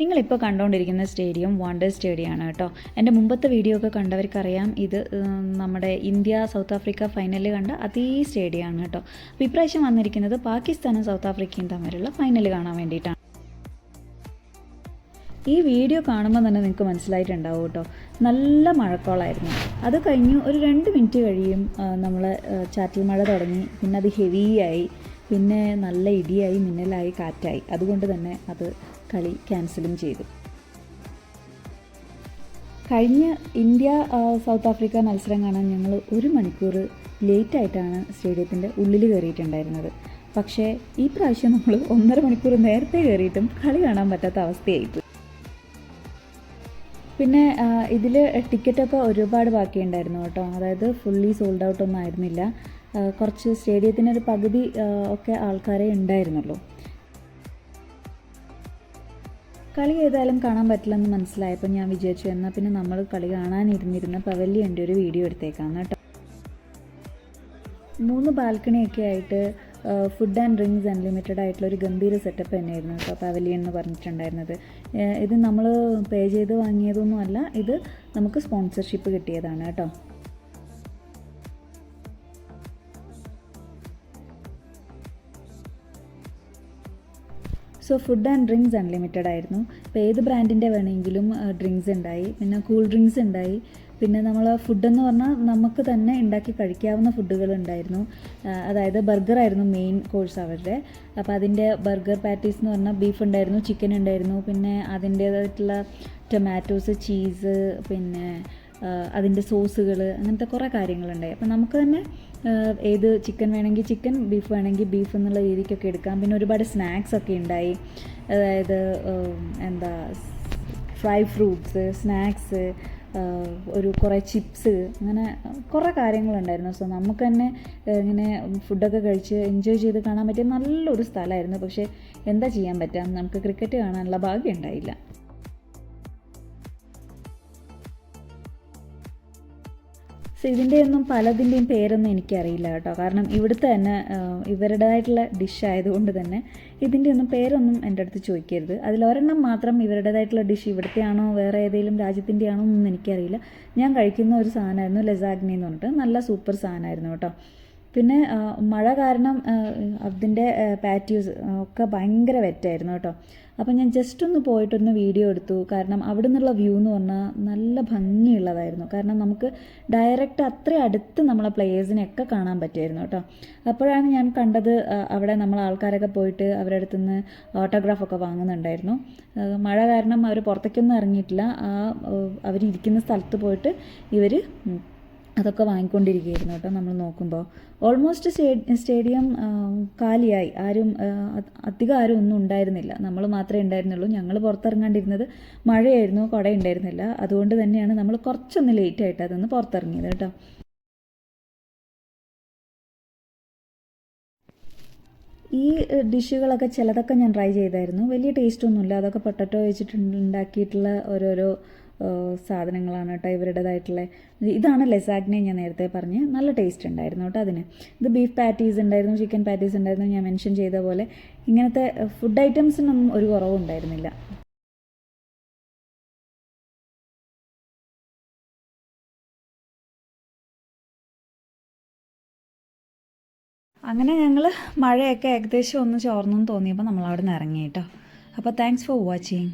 നിങ്ങളിപ്പോൾ കണ്ടുകൊണ്ടിരിക്കുന്ന stadium wonder സ്റ്റേഡിയമാണ് കേട്ടോ. എൻ്റെ മുമ്പത്തെ വീഡിയോ ഒക്കെ കണ്ടവർക്കറിയാം, ഇത് നമ്മുടെ ഇന്ത്യ സൗത്ത് ആഫ്രിക്ക ഫൈനൽ കണ്ട അതേ സ്റ്റേഡിയമാണ് കേട്ടോ. അപ്പോൾ ഇപ്രാവശ്യം വന്നിരിക്കുന്നത് പാകിസ്ഥാനും സൗത്ത് ആഫ്രിക്കയും തമ്മിലുള്ള ഫൈനൽ കാണാൻ വേണ്ടിയിട്ടാണ്. ഈ വീഡിയോ കാണുമ്പോൾ തന്നെ നിങ്ങൾക്ക് മനസ്സിലായിട്ടുണ്ടാവും കേട്ടോ, നല്ല മഴക്കോളായിരുന്നു. അത് കഴിഞ്ഞു ഒരു 2 മിനിറ്റ് കഴിയും നമ്മൾ ചാറ്റൽ മഴ തുടങ്ങി, പിന്നെ അത് ഹെവിയായി, പിന്നെ നല്ല ഇടിയായി, മിന്നലായി, കാറ്റായി. അതുകൊണ്ട് തന്നെ അത് കളി ക്യാൻസലും ചെയ്തു. കഴിഞ്ഞ ഇന്ത്യ സൗത്ത് ആഫ്രിക്ക മത്സരം കാണാൻ ഞങ്ങൾ 1 മണിക്കൂർ ലേറ്റായിട്ടാണ് സ്റ്റേഡിയത്തിൻ്റെ ഉള്ളിൽ കയറിയിട്ടുണ്ടായിരുന്നത്. പക്ഷേ ഈ പ്രാവശ്യം നമ്മൾ 1.5 മണിക്കൂർ നേരത്തെ കയറിയിട്ടും കളി കാണാൻ പറ്റാത്ത അവസ്ഥയായിപ്പോയി. പിന്നെ ഇതിൽ ടിക്കറ്റൊക്കെ ഒരുപാട് ബാക്കിയുണ്ടായിരുന്നു കേട്ടോ. അതായത് ഫുള്ളി സോൾഡ് ഔട്ടൊന്നും ആയിരുന്നില്ല. കുറച്ച് സ്റ്റേഡിയത്തിനൊരു പകുതി ഒക്കെ ആൾക്കാരെ ഉണ്ടായിരുന്നുള്ളൂ. കളി ഏതായാലും കാണാൻ പറ്റില്ലെന്ന് മനസ്സിലായപ്പോൾ ഞാൻ വിചാരിച്ചു എന്നാൽ പിന്നെ നമ്മൾ കളി കാണാനിരുന്നിരുന്ന പവലിയൻ്റെ ഒരു വീഡിയോ എടുത്തേക്കാന്ന് കേട്ടോ. 3 ബാൽക്കണിയൊക്കെ ആയിട്ട് ഫുഡ് ആൻഡ് ഡ്രിങ്ക്സ് അൺലിമിറ്റഡ് ആയിട്ടുള്ള ഒരു ഗംഭീര സെറ്റപ്പ് തന്നെയായിരുന്നു കേട്ടോ പവലിയൻ എന്ന് പറഞ്ഞിട്ടുണ്ടായിരുന്നത്. ഇത് നമ്മൾ പേ ചെയ്ത് വാങ്ങിയതൊന്നും അല്ല, ഇത് നമുക്ക് സ്പോൺസർഷിപ്പ് കിട്ടിയതാണ് കേട്ടോ. So food and drinks unlimited ആയിരുന്നു. ഇപ്പോൾ ഏത് ബ്രാൻഡിൻ്റെ വേണമെങ്കിലും ഡ്രിങ്ക്സ് ഉണ്ടായി, പിന്നെ കൂൾ ഡ്രിങ്ക്സ് ഉണ്ടായി, പിന്നെ നമ്മൾ ഫുഡെന്ന് പറഞ്ഞാൽ നമുക്ക് തന്നെ ഉണ്ടാക്കി കഴിക്കാവുന്ന ഫുഡുകൾ ഉണ്ടായിരുന്നു. അതായത് ബർഗറായിരുന്നു മെയിൻ കോഴ്സ് അവരുടെ. അപ്പോൾ അതിൻ്റെ ബർഗർ പാറ്റീസ് എന്ന് പറഞ്ഞാൽ ബീഫ് ഉണ്ടായിരുന്നു, ചിക്കൻ ഉണ്ടായിരുന്നു, പിന്നെ അതിൻ്റേതായിട്ടുള്ള ടൊമാറ്റോസ്, ചീസ്, പിന്നെ അതിൻ്റെ സോസുകൾ, അങ്ങനത്തെ കുറേ കാര്യങ്ങളുണ്ടായി. അപ്പോൾ നമുക്ക് തന്നെ ഏത് ചിക്കൻ വേണമെങ്കിൽ ചിക്കൻ, ബീഫ് വേണമെങ്കിൽ ബീഫ് എന്നുള്ള രീതിക്കൊക്കെ എടുക്കാം. പിന്നെ ഒരുപാട് സ്നാക്സ് ഒക്കെ ഉണ്ടായി. അതായത് എന്താ ഫ്രൈ ഫ്രൂട്ട്സ്, സ്നാക്സ്, കുറേ ചിപ്സ്, അങ്ങനെ കുറേ കാര്യങ്ങളുണ്ടായിരുന്നു. സോ നമുക്ക് തന്നെ ഇങ്ങനെ ഫുഡൊക്കെ കഴിച്ച് എൻജോയ് ചെയ്ത് കാണാൻ പറ്റിയ നല്ലൊരു സ്ഥലമായിരുന്നു. പക്ഷേ എന്താ ചെയ്യാൻ പറ്റുക, നമുക്ക് ക്രിക്കറ്റ് കാണാനുള്ള ഭാഗ്യം ഉണ്ടായില്ല. സോ ഇതിൻ്റെയൊന്നും പലതിൻ്റെയും പേരൊന്നും എനിക്കറിയില്ല കേട്ടോ. കാരണം ഇവിടുത്തെ തന്നെ ഇവരുടേതായിട്ടുള്ള ഡിഷ് ആയതുകൊണ്ട് തന്നെ ഇതിൻ്റെയൊന്നും പേരൊന്നും എൻ്റെ അടുത്ത് ചോദിക്കരുത്. അതിലൊരെണ്ണം മാത്രം ഇവരുടേതായിട്ടുള്ള ഡിഷ് ഇവിടുത്തെയാണോ വേറെ ഏതെങ്കിലും രാജ്യത്തിൻ്റെ ആണോ എന്നൊന്നും എനിക്കറിയില്ല. ഞാൻ കഴിക്കുന്ന ഒരു സാധനമായിരുന്നു ലസാഗ്നി എന്ന് പറഞ്ഞിട്ട്, നല്ല സൂപ്പർ സാധനമായിരുന്നു കേട്ടോ. പിന്നെ മഴ കാരണം അതിൻ്റെ പാറ്റീസ് ഒക്കെ ഭയങ്കര വെറ്റായിരുന്നു കേട്ടോ. അപ്പം ഞാൻ ജസ്റ്റ് ഒന്ന് പോയിട്ടൊന്ന് വീഡിയോ എടുത്തു. കാരണം അവിടെ നിന്നുള്ള വ്യൂ എന്ന് പറഞ്ഞാൽ നല്ല ഭംഗിയുള്ളതായിരുന്നു. കാരണം നമുക്ക് ഡയറക്റ്റ് അത്ര അടുത്ത് നമ്മളെ പ്ലേയേഴ്സിനെയൊക്കെ കാണാൻ പറ്റുമായിരുന്നു കേട്ടോ. അപ്പോഴാണ് ഞാൻ കണ്ടത് അവിടെ നമ്മൾ ആൾക്കാരൊക്കെ പോയിട്ട് അവരുടെ അടുത്ത് നിന്ന് ഓട്ടോഗ്രാഫൊക്കെ വാങ്ങുന്നുണ്ടായിരുന്നു. മഴ കാരണം അവർ പുറത്തേക്കൊന്നും ഇറങ്ങിയിട്ടില്ല. അവരിയ്ക്കുന്ന സ്ഥലത്ത് പോയിട്ട് ഇവർ അതൊക്കെ വാങ്ങിക്കൊണ്ടിരിക്കുകയായിരുന്നു കേട്ടോ. നമ്മൾ നോക്കുമ്പോൾ ഓൾമോസ്റ്റ് സ്റ്റേഡിയം കാലിയായി, അധികം ആരും ഒന്നും ഉണ്ടായിരുന്നില്ല. നമ്മൾ മാത്രമേ ഉണ്ടായിരുന്നുള്ളൂ. ഞങ്ങൾ പുറത്തിറങ്ങാണ്ടിരുന്നത് മഴയായിരുന്നു, കുട ഉണ്ടായിരുന്നില്ല. അതുകൊണ്ട് തന്നെയാണ് നമ്മൾ കുറച്ചൊന്ന് ലേറ്റായിട്ട് അതൊന്ന് പുറത്തിറങ്ങിയത് കേട്ടോ. ഈ ഡിഷുകളൊക്കെ ചിലതൊക്കെ ഞാൻ ട്രൈ ചെയ്തായിരുന്നു. വലിയ ടേസ്റ്റൊന്നുമില്ല. അതൊക്കെ പൊട്ടറ്റോ വെച്ചിട്ട് ഉണ്ടാക്കിയിട്ടുള്ള ഓരോരോ സാധനങ്ങളാണ് കേട്ടോ ഇവരുടേതായിട്ടുള്ള. ഇതാണ് ലസാഗ്നെ, ഞാൻ നേരത്തെ പറഞ്ഞ്, നല്ല ടേസ്റ്റ് ഉണ്ടായിരുന്നു കേട്ടോ അതിന്. ഇത് ബീഫ് പാറ്റീസ് ഉണ്ടായിരുന്നു, ചിക്കൻ പാറ്റീസ് ഉണ്ടായിരുന്നു. ഞാൻ മെൻഷൻ ചെയ്ത പോലെ ഇങ്ങനത്തെ ഫുഡ് ഐറ്റംസിനൊന്നും ഒരു കുറവും ഉണ്ടായിരുന്നില്ല. അങ്ങനെ ഞങ്ങൾ മഴയൊക്കെ ഏകദേശം ഒന്ന് ചോർന്നെന്ന് തോന്നിയപ്പോൾ നമ്മൾ അവിടെ നിന്ന് ഇറങ്ങി കേട്ടോ. അപ്പോൾ താങ്ക്സ് ഫോർ വാച്ചിങ്.